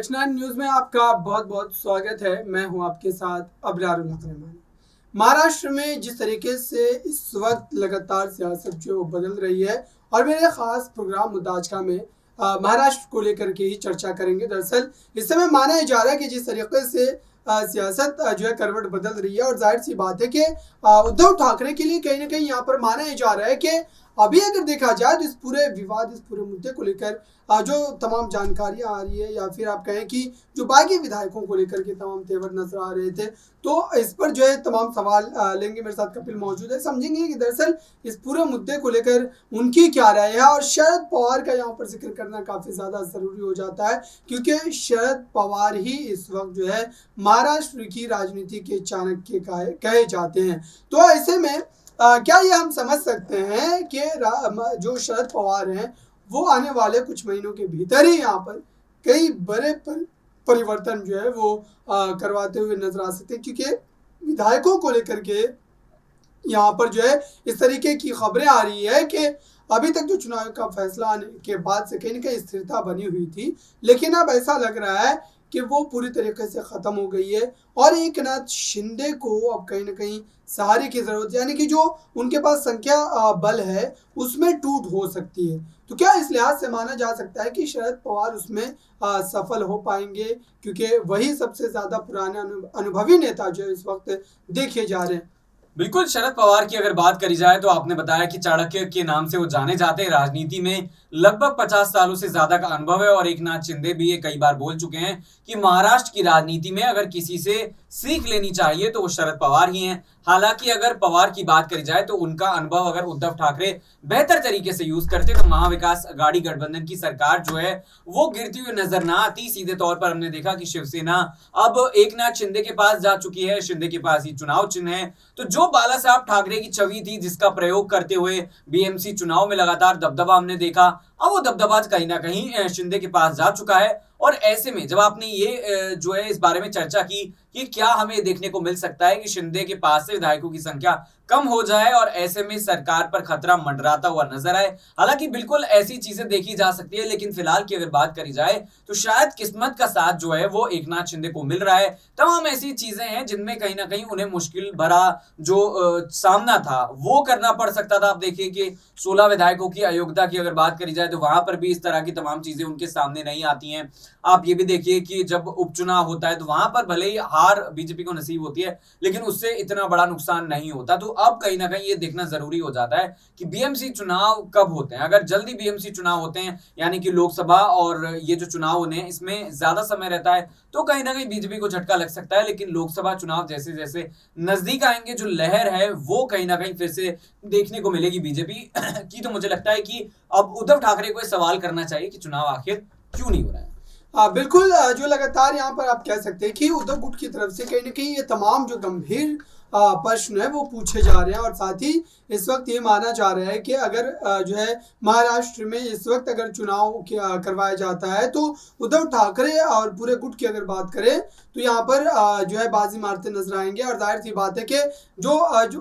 H9 news में आपका बहुत बहुत स्वागत है। मैं हूं आपके साथ अबरारुल रहमान। महाराष्ट्र में जिस तरीके से इस वक्त लगातार सियासत जो है वो बदल रही है और मेरे खास प्रोग्राम मुद्दा आज का में महाराष्ट्र को लेकर के ही चर्चा करेंगे। दरअसल इस समय माना जा रहा है कि जिस तरीके से सियासत जो है करवट बदल रही है और जाहिर सी बात है कि उद्धव ठाकरे के लिए कहीं ना कहीं यहाँ पर माना जा रहा है कि अभी अगर देखा जाए तो इस पूरे विवाद, इस पूरे मुद्दे को लेकर जो तमाम जानकारियां आ रही है या फिर आप कहें कि जो बागी विधायकों को लेकर के तमाम तेवर नजर आ रहे थे, तो इस पर जो है तमाम सवाल लेंगे। मेरे साथ कपिल मौजूद है, समझेंगे कि दरअसल इस पूरे मुद्दे को लेकर उनकी क्या राय है। और शरद पवार का यहाँ पर जिक्र करना काफ़ी ज़्यादा ज़रूरी हो जाता है क्योंकि शरद पवार ही इस वक्त जो है महाराष्ट्र की राजनीति के चाणक्य कहे जाते हैं। तो ऐसे में क्या ये हम समझ सकते हैं कि जो शरद पवार हैं वो आने वाले कुछ महीनों के भीतर ही यहाँ पर कई बड़े परिवर्तन जो है वो करवाते हुए नजर आ सकते हैं, क्योंकि विधायकों को लेकर के यहाँ पर जो है इस तरीके की खबरें आ रही है कि अभी तक जो चुनाव का फैसला आने के बाद से कहीं ना कहीं स्थिरता बनी हुई थी, लेकिन अब ऐसा लग रहा है कि वो पूरी तरीके से ख़त्म हो गई है और एकनाथ शिंदे को अब कहीं ना कहीं सहारे की ज़रूरत, यानी कि जो उनके पास संख्या बल है उसमें टूट हो सकती है। तो क्या इस लिहाज से माना जा सकता है कि शरद पवार उसमें सफल हो पाएंगे, क्योंकि वही सबसे ज़्यादा पुराने अनुभवी नेता जो इस वक्त देखे जा रहे हैं। बिल्कुल, शरद पवार की अगर बात करी जाए तो आपने बताया कि चाणक्य के नाम से वो जाने जाते हैं। राजनीति में लगभग 50 सालों से ज्यादा का अनुभव है और एकनाथ शिंदे भी ये कई बार बोल चुके हैं कि महाराष्ट्र की राजनीति में अगर किसी से सीख लेनी चाहिए तो वो शरद पवार ही हैं। हालांकि अगर पवार की बात करी जाए तो उनका अनुभव अगर उद्धव ठाकरे बेहतर तरीके से यूज करते तो महाविकास आघाड़ी गठबंधन की सरकार जो है वो गिरती हुई नजर ना आती। सीधे तौर पर हमने देखा कि शिवसेना अब एकनाथ शिंदे के पास जा चुकी है, शिंदे के पास ही चुनाव चिन्ह है। तो जो बाला साहब ठाकरे की छवि थी जिसका प्रयोग करते हुए बीएमसी चुनाव में लगातार दबदबा हमने देखा, अब वो दबदबा कहीं ना कहीं शिंदे के पास जा चुका है। और ऐसे में जब आपने ये जो है इस बारे में चर्चा की कि क्या हमें देखने को मिल सकता है कि शिंदे के पास से विधायकों की संख्या कम हो जाए और ऐसे में सरकार पर खतरा मंडराता हुआ नजर आए, हालांकि बिल्कुल ऐसी चीजें देखी जा सकती है, लेकिन फिलहाल की अगर बात करी जाए तो शायद किस्मत का साथ जो है वो एकनाथ शिंदे को मिल रहा है। तमाम ऐसी चीजें हैं जिनमें कहीं ना कहीं उन्हें मुश्किल भरा जो सामना था वो करना पड़ सकता था। आप देखिए कि 16 विधायकों की अयोग्यता की अगर बात करी जाए तो वहां पर भी इस तरह की तमाम चीजें उनके सामने नहीं आती हैं। आप ये भी देखिए कि जब उपचुनाव होता है तो वहां पर भले ही हार बीजेपी को नसीब होती है, लेकिन उससे इतना बड़ा नुकसान नहीं होता। तो अब कहीं ना कहीं ये देखना जरूरी हो जाता है कि बीएमसी चुनाव कब होते हैं। अगर जल्दी बीएमसी चुनाव होते हैं, यानी कि लोकसभा और ये जो चुनाव होने हैं इसमें ज्यादा समय रहता है, तो कहीं ना कहीं बीजेपी को झटका लग सकता है। लेकिन लोकसभा चुनाव जैसे जैसे नजदीक आएंगे, जो लहर है वो कहीं ना कहीं फिर से देखने को मिलेगी बीजेपी की। तो मुझे लगता है कि अब उद्धव ठाकरे को सवाल करना चाहिए कि चुनाव आखिर क्यों नहीं हो रहा है। बिल्कुल, जो लगातार यहाँ पर आप कह सकते हैं कि उद्धव गुट की तरफ से कहीं ना कहीं ये तमाम जो गंभीर प्रश्न है वो पूछे जा रहे हैं और साथ ही इस वक्त ये माना जा रहा है कि अगर जो है महाराष्ट्र में इस वक्त अगर चुनाव करवाया जाता है तो उद्धव ठाकरे और पूरे गुट की अगर बात करें तो यहाँ पर जो है बाजी मारते नजर आएंगे। और जाहिर सी बात है कि जो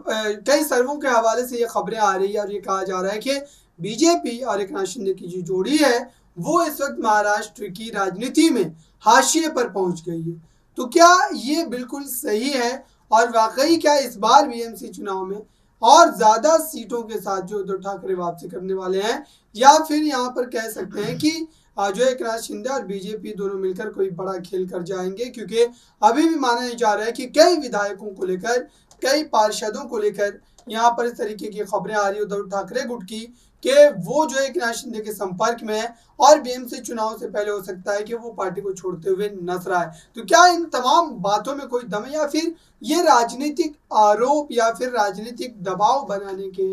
कई सर्वों के हवाले से ये खबरें आ रही है और ये कहा जा रहा है कि बीजेपी और एकनाथ शिंदे की जो जोड़ी है वो इस वक्त महाराष्ट्र की राजनीति में हाशिए पर पहुंच गई है। तो क्या ये बिल्कुल सही है और वाकई क्या इस बार बीएमसी चुनाव में और ज़्यादा सीटों के साथ जो उद्धव ठाकरे वापसी करने वाले हैं, या फिर यहाँ पर कह सकते हैं कि जो एकनाथ शिंदे और बीजेपी दोनों मिलकर कोई बड़ा खेल कर जाएंगे, क्योंकि अभी भी माना जा रहा है कि कई विधायकों को लेकर, कई पार्षदों को लेकर यहाँ पर इस तरीके की खबरें आ रही है उद्धव ठाकरे गुट की कि वो जो एकनाथ शिंदे के संपर्क में है और बीएमसी चुनाव से पहले हो सकता है कि वो पार्टी को छोड़ते हुए नजर आए। तो क्या इन तमाम बातों में कोई दम है या फिर ये राजनीतिक आरोप या फिर राजनीतिक दबाव बनाने के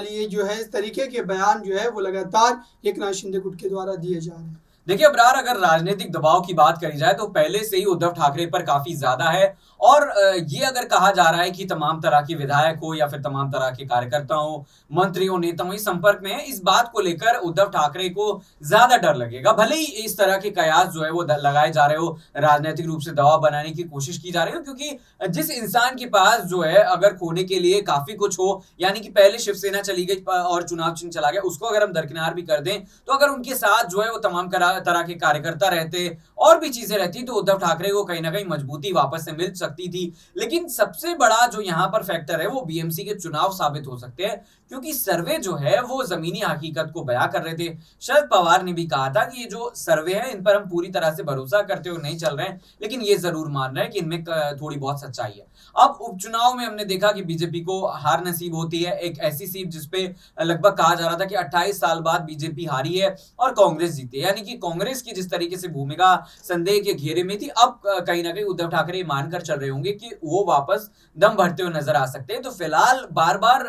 लिए जो है इस तरीके के बयान जो है वो लगातार एकनाथ शिंदे गुट के द्वारा दिए जा रहे हैं? देखिए अबरार, अगर राजनीतिक दबाव की बात करी जाए तो पहले से ही उद्धव ठाकरे पर काफी ज्यादा है। और ये अगर कहा जा रहा है कि तमाम तरह के विधायक हो या फिर तमाम तरह के कार्यकर्ता हो, मंत्री हो, नेता हो, इस संपर्क में है, इस बात को लेकर उद्धव ठाकरे को ज्यादा डर लगेगा। भले ही इस तरह के कयास जो है वो लगाए जा रहे हो, राजनीतिक रूप से दबाव बनाने की कोशिश की जा रही हो, क्योंकि जिस इंसान के पास जो है अगर खोने के लिए काफी कुछ हो, यानी कि पहले शिवसेना चली गई और चुनाव चिन्ह चला गया, उसको अगर हम दरकिनार भी कर दें तो अगर उनके साथ जो है वो तमाम तरह के कार्यकर्ता रहते और भी चीजें रहती तो उद्धव ठाकरे को कहीं ना कहीं मजबूती वापस से मिल सकती थी। लेकिन सबसे बड़ा जो यहाँ पर फैक्टर है वो बीएमसी के चुनाव साबित हो सकते हैं, क्योंकि सर्वे जो है वो जमीनी हकीकत को बयां कर रहे थे। शरद पवार ने भी कहा था कि ये जो सर्वे है इन पर हम पूरी तरह से भरोसा करते हुए नहीं चल रहे हैं, लेकिन ये जरूर मान रहे हैं कि इनमें थोड़ी बहुत सच्चाई है। अब उपचुनाव में हमने देखा कि बीजेपी को हार नसीब होती है, एक ऐसी सीट जिसपे लगभग कहा जा रहा था कि 28 साल बाद बीजेपी हारी है और कांग्रेस जीती है, यानी कि कांग्रेस की जिस तरीके से भूमिका संदेह के घेरे में थी, अब कहीं ना कहीं उद्धव ठाकरे मानकर चल रहे होंगे कि वो वापस दम भरते हुए नजर आ सकते हैं। तो फिलहाल बार बार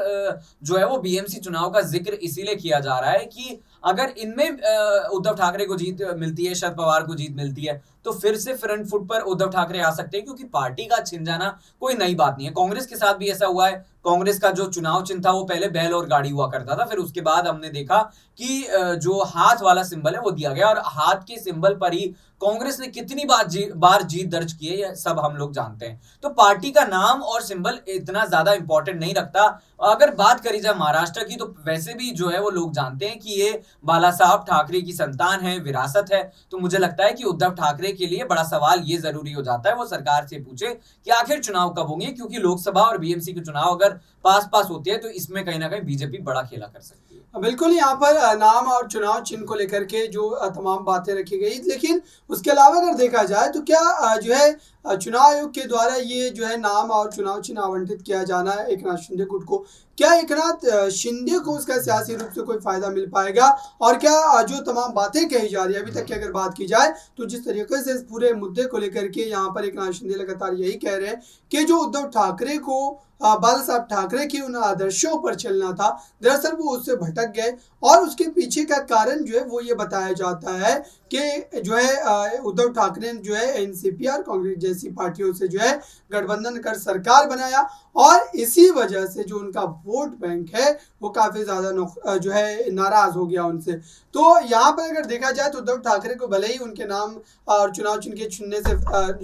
जो है वो बीएमसी चुनाव का जिक्र इसीलिए किया जा रहा है कि अगर इनमें उद्धव ठाकरे को जीत मिलती है, शरद पवार को जीत मिलती है, तो फिर से फ्रंट फुट पर उद्धव ठाकरे आ सकते हैं, क्योंकि पार्टी का छिन जाना कोई नई बात नहीं है। कांग्रेस के साथ भी ऐसा हुआ है। कांग्रेस का जो चुनाव चिन्ह था वो पहले बैल और गाड़ी हुआ करता था, फिर उसके बाद हमने देखा कि जो हाथ वाला सिंबल है वो दिया गया, और हाथ के सिंबल पर ही कांग्रेस ने कितनी बार जीत दर्ज की है ये सब हम लोग जानते हैं। तो पार्टी का नाम और सिंबल इतना ज्यादा इंपॉर्टेंट नहीं रखता। अगर बात करी जाए महाराष्ट्र की, तो वैसे भी जो है वो लोग जानते हैं कि ये बाला साहब ठाकरे की संतान है, विरासत है। तो मुझे लगता है कि उद्धव ठाकरे के लिए बड़ा सवाल ये जरूरी हो जाता है वो सरकार से पूछे कि आखिर चुनाव कब होंगे, क्योंकि लोकसभा और बीएमसी के चुनाव अगर पास होते हैं तो इसमें कहीं ना कहीं बीजेपी बड़ा खेला कर सकती है। बिल्कुल, यहाँ पर नाम और चुनाव चिन्ह को लेकर के जो तमाम बातें रखी गई, लेकिन उसके अलावा अगर देखा जाए तो क्या जो है चुनाव आयोग के द्वारा ये जो है नाम और चुनाव चिन्ह आवंटित किया जाना है एकनाथ शिंदे गुट को, क्या एकनाथ शिंदे को उसका सियासी रूप से कोई फायदा मिल पाएगा? और क्या जो तमाम बातें कही जा रही है अभी तक की अगर बात की जाए तो जिस तरीके से इस पूरे मुद्दे को लेकर के यहाँ पर एकनाथ शिंदे लगातार यही कह रहे हैं कि जो उद्धव ठाकरे को बाला साहब ठाकरे के उन आदर्शों पर चलना था, दरअसल वो उससे भटक गए, और उसके पीछे का कारण जो है वो ये बताया जाता है कि जो है उद्धव ठाकरे ने जो है एनसीपी और कांग्रेस जैसी पार्टियों से जो है गठबंधन कर सरकार बनाया, और इसी वजह से जो उनका वोट बैंक है वो काफ़ी ज़्यादा जो है नाराज़ हो गया उनसे। तो यहाँ पर अगर देखा जाए तो उद्धव ठाकरे को भले ही उनके नाम और चुनाव चिन्ह के चुनने से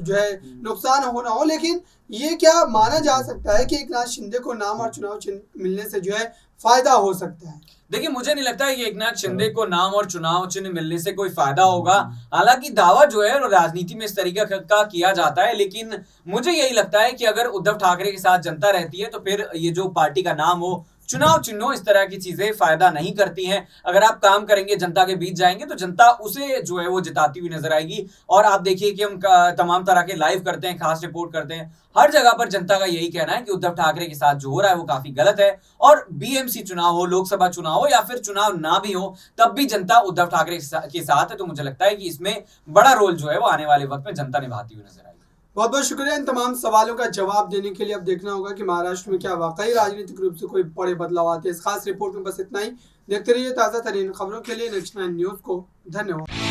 जो है नुकसान होना हो, लेकिन ये क्या माना जा सकता है कि एकनाथ शिंदे को नाम और चुनाव चिन्ह मिलने से जो है फायदा हो सकता है? देखिए, मुझे नहीं लगता है कि एकनाथ शिंदे को नाम और चुनाव चिन्ह मिलने से कोई फायदा होगा। हालांकि दावा जो है राजनीति में इस तरीके का किया जाता है, लेकिन मुझे यही लगता है कि अगर उद्धव ठाकरे के साथ जनता रहती है तो फिर ये जो पार्टी का नाम हो, चुनाव चिन्हों, इस तरह की चीजें फायदा नहीं करती हैं। अगर आप काम करेंगे, जनता के बीच जाएंगे, तो जनता उसे जो है वो जिताती हुई नजर आएगी। और आप देखिए कि हम तमाम तरह के लाइव करते हैं, खास रिपोर्ट करते हैं, हर जगह पर जनता का यही कहना है कि उद्धव ठाकरे के साथ जो हो रहा है वो काफी गलत है। और बीएमसी चुनाव हो, लोकसभा चुनाव हो, या फिर चुनाव ना भी हो, तब भी जनता उद्धव ठाकरे के साथ है। तो मुझे लगता है कि इसमें बड़ा रोल जो है वो आने वाले वक्त में जनता निभाती हुई नजर आएगी। बहुत बहुत शुक्रिया इन तमाम सवालों का जवाब देने के लिए। अब देखना होगा कि महाराष्ट्र में क्या वाकई राजनीतिक रूप से कोई बड़े बदलाव आते हैं। इस खास रिपोर्ट में बस इतना ही। देखते रहिए ताज़ा तरीन खबरों के लिए नेक्स्ट 9 न्यूज़ को। धन्यवाद।